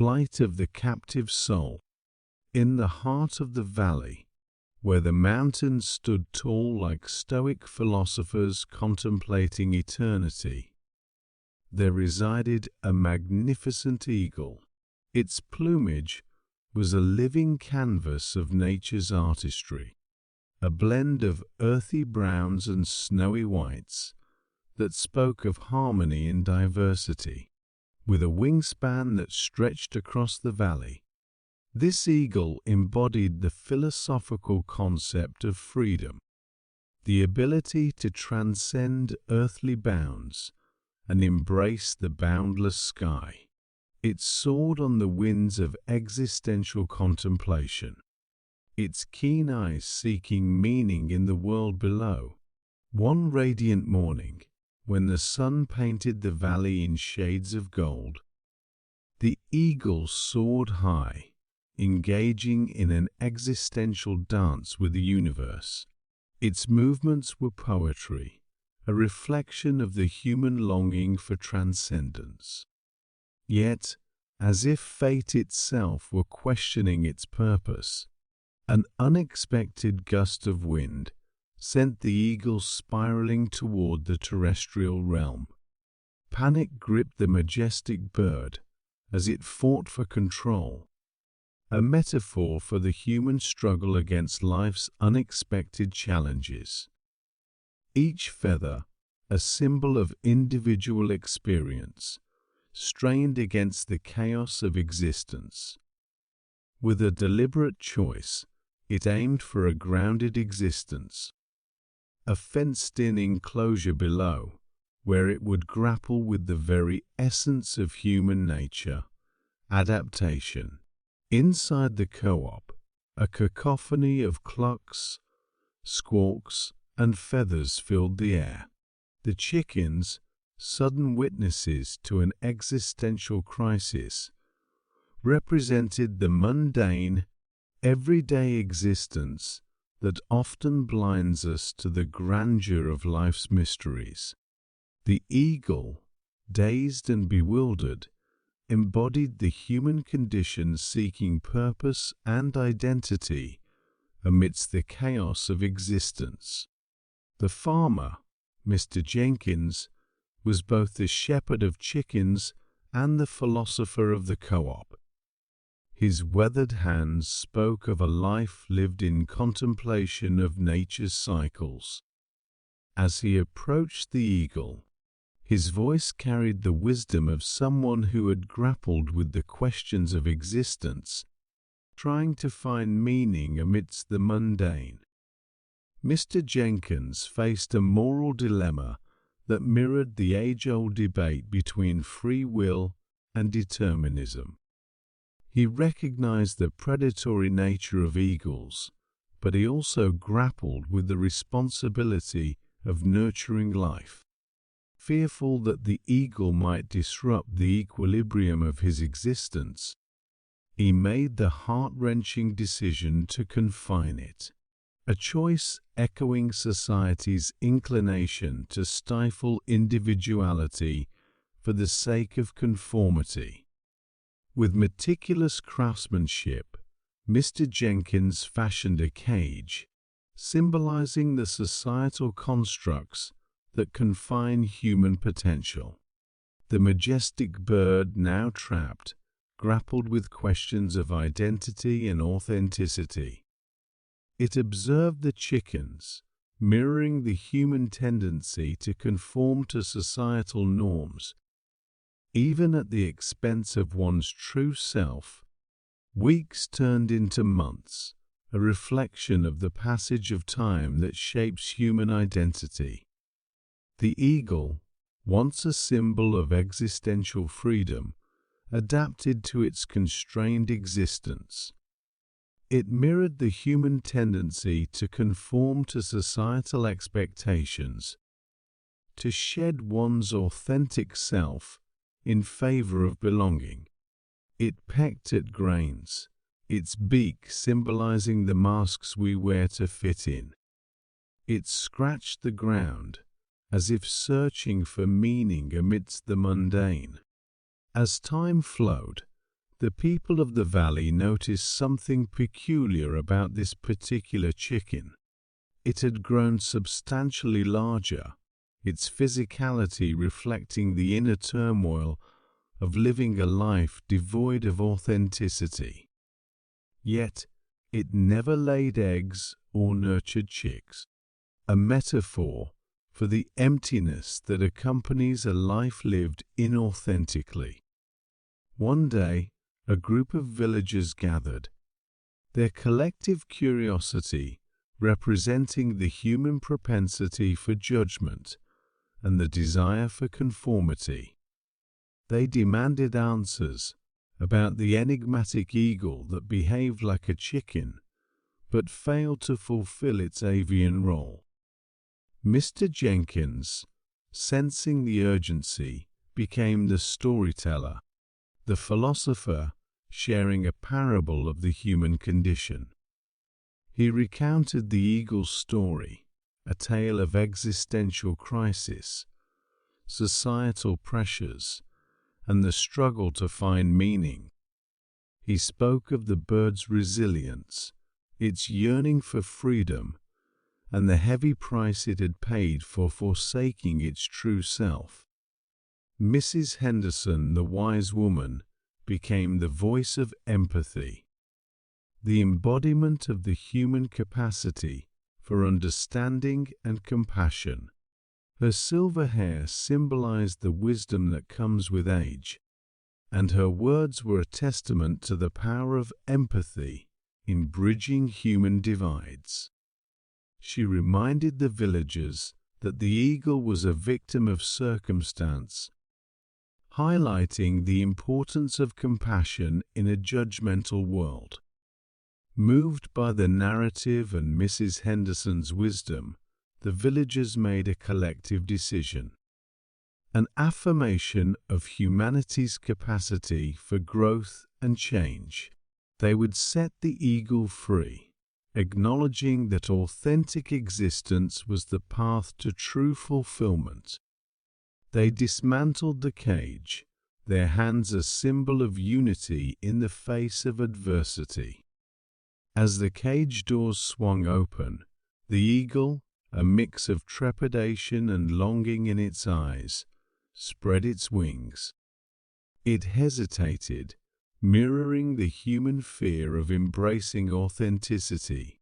flight of the captive soul. In the heart of the valley, where the mountains stood tall like stoic philosophers contemplating eternity, there resided a magnificent eagle. Its plumage was a living canvas of nature's artistry, a blend of earthy browns and snowy whites that spoke of harmony in diversity. With a wingspan that stretched across the valley, this eagle embodied the philosophical concept of freedom, the ability to transcend earthly bounds and embrace the boundless sky. It soared on the winds of existential contemplation, its keen eyes seeking meaning in the world below. One radiant morning, when the sun painted the valley in shades of gold, the eagle soared high, engaging in an existential dance with the universe. Its movements were poetry, a reflection of the human longing for transcendence. Yet, as if fate itself were questioning its purpose, an unexpected gust of wind sent the eagle spiraling toward the terrestrial realm. Panic gripped the majestic bird as it fought for control, a metaphor for the human struggle against life's unexpected challenges. Each feather, a symbol of individual experience, strained against the chaos of existence. With a deliberate choice, it aimed for a grounded existence, a fenced-in enclosure below, where it would grapple with the very essence of human nature, adaptation. Inside the co-op, a cacophony of clucks, squawks, and feathers filled the air. The chickens, sudden witnesses to an existential crisis, represented the mundane, everyday existence that often blinds us to the grandeur of life's mysteries. The eagle, dazed and bewildered, embodied the human condition seeking purpose and identity amidst the chaos of existence. The farmer, Mr. Jenkins, was both the shepherd of chickens and the philosopher of the co-op. His weathered hands spoke of a life lived in contemplation of nature's cycles. As he approached the eagle, his voice carried the wisdom of someone who had grappled with the questions of existence, trying to find meaning amidst the mundane. Mr. Jenkins faced a moral dilemma that mirrored the age-old debate between free will and determinism. He recognized the predatory nature of eagles, but he also grappled with the responsibility of nurturing life. Fearful that the eagle might disrupt the equilibrium of his existence, he made the heart-wrenching decision to confine it, a choice echoing society's inclination to stifle individuality for the sake of conformity. With meticulous craftsmanship, Mr. Jenkins fashioned a cage, symbolizing the societal constructs that confine human potential. The majestic bird, now trapped, grappled with questions of identity and authenticity. It observed the chickens, mirroring the human tendency to conform to societal norms, even at the expense of one's true self. Weeks turned into months, a reflection of the passage of time that shapes human identity. The eagle, once a symbol of existential freedom, adapted to its constrained existence. It mirrored the human tendency to conform to societal expectations, to shed one's authentic self in favor of belonging. It pecked at grains, its beak symbolizing the masks we wear to fit in. It scratched the ground, as if searching for meaning amidst the mundane. As time flowed, The people of the valley noticed something peculiar about this particular chicken. It had grown substantially larger, its physicality reflecting the inner turmoil of living a life devoid of authenticity. Yet, it never laid eggs or nurtured chicks, a metaphor for the emptiness that accompanies a life lived inauthentically. One day, a group of villagers gathered, their collective curiosity representing the human propensity for judgment and the desire for conformity. They demanded answers about the enigmatic eagle that behaved like a chicken but failed to fulfill its avian role. Mr. Jenkins, sensing the urgency, became the storyteller, the philosopher sharing a parable of the human condition. He recounted the eagle's story, a tale of existential crisis, societal pressures, and the struggle to find meaning. He spoke of the bird's resilience, its yearning for freedom, and the heavy price it had paid for forsaking its true self. Mrs. Henderson, the wise woman, became the voice of empathy, the embodiment of the human capacity for understanding and compassion. Her silver hair symbolized the wisdom that comes with age, and her words were a testament to the power of empathy in bridging human divides. She reminded the villagers that the eagle was a victim of circumstance, highlighting the importance of compassion in a judgmental world. Moved by the narrative and Mrs. Henderson's wisdom, the villagers made a collective decision, an affirmation of humanity's capacity for growth and change. They would set the eagle free, acknowledging that authentic existence was the path to true fulfillment. They dismantled the cage, their hands a symbol of unity in the face of adversity. As the cage doors swung open, the eagle, a mix of trepidation and longing in its eyes, spread its wings. It hesitated, mirroring the human fear of embracing authenticity.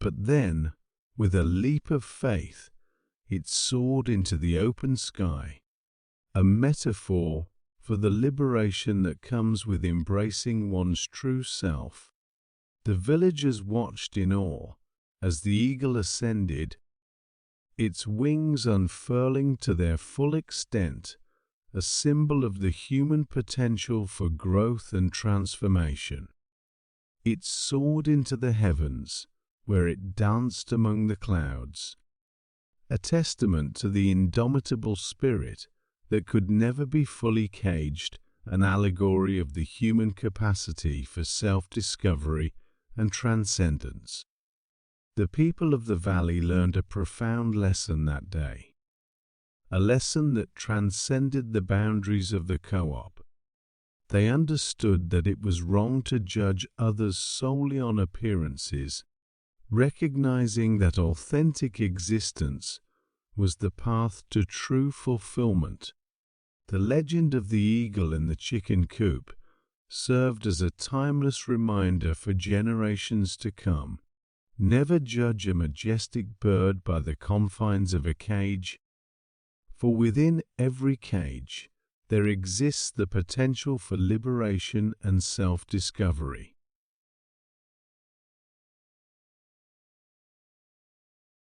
But then, with a leap of faith, it soared into the open sky, a metaphor for the liberation that comes with embracing one's true self. The villagers watched in awe as the eagle ascended, its wings unfurling to their full extent, a symbol of the human potential for growth and transformation. It soared into the heavens, where it danced among the clouds, a testament to the indomitable spirit that could never be fully caged, an allegory of the human capacity for self-discovery and transcendence. The people of the valley learned a profound lesson that day, a lesson that transcended the boundaries of the co-op. They understood that it was wrong to judge others solely on appearances, recognizing that authentic existence was the path to true fulfillment. The legend of the eagle in the chicken coop served as a timeless reminder for generations to come. Never judge a majestic bird by the confines of a cage, for within every cage there exists the potential for liberation and self-discovery.